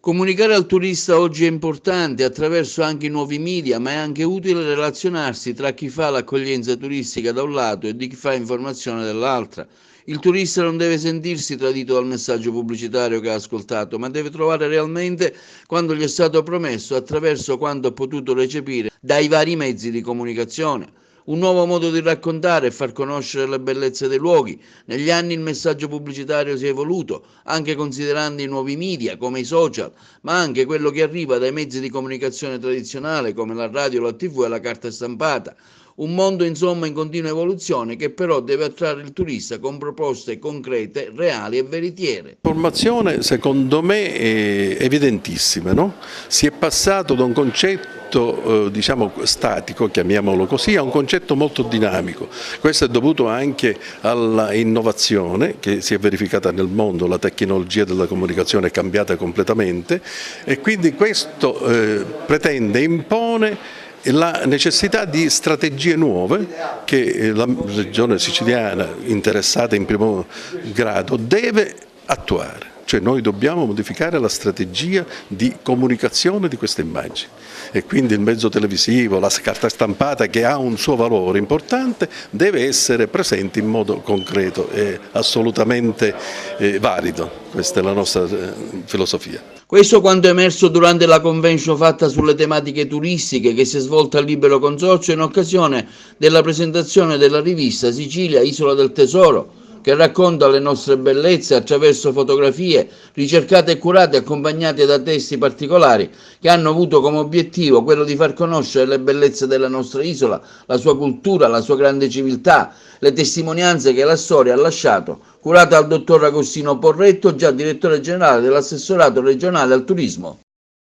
Comunicare al turista oggi è importante attraverso anche i nuovi media, ma è anche utile relazionarsi tra chi fa l'accoglienza turistica da un lato e di chi fa informazione dall'altra. Il turista non deve sentirsi tradito dal messaggio pubblicitario che ha ascoltato, ma deve trovare realmente quanto gli è stato promesso attraverso quanto ha potuto recepire dai vari mezzi di comunicazione. Un nuovo modo di raccontare e far conoscere le bellezze dei luoghi. Negli anni il messaggio pubblicitario si è evoluto, anche considerando i nuovi media come i social, ma anche quello che arriva dai mezzi di comunicazione tradizionale come la radio, la TV e la carta stampata. Un mondo insomma in continua evoluzione che però deve attrarre il turista con proposte concrete, reali e veritiere. Formazione secondo me è evidentissima, no? Si è passato da un concetto diciamo statico, chiamiamolo così, a un concetto molto dinamico. Questo è dovuto anche all'innovazione che si è verificata nel mondo, la tecnologia della comunicazione è cambiata completamente e quindi questo pretende, impone la necessità di strategie nuove che la regione siciliana, interessata in primo grado, deve attuare. Cioè noi dobbiamo modificare la strategia di comunicazione di queste immagini e quindi il mezzo televisivo, la carta stampata che ha un suo valore importante deve essere presente in modo concreto e assolutamente valido. Questa è la nostra filosofia. Questo quanto è emerso durante la convention fatta sulle tematiche turistiche che si è svolta al Libero Consorzio in occasione della presentazione della rivista Sicilia Isola del Tesoro, che racconta le nostre bellezze attraverso fotografie ricercate e curate accompagnate da testi particolari che hanno avuto come obiettivo quello di far conoscere le bellezze della nostra isola, la sua cultura, la sua grande civiltà, le testimonianze che la storia ha lasciato, curata dal dottor Agostino Porretto, già direttore generale dell'assessorato regionale al turismo.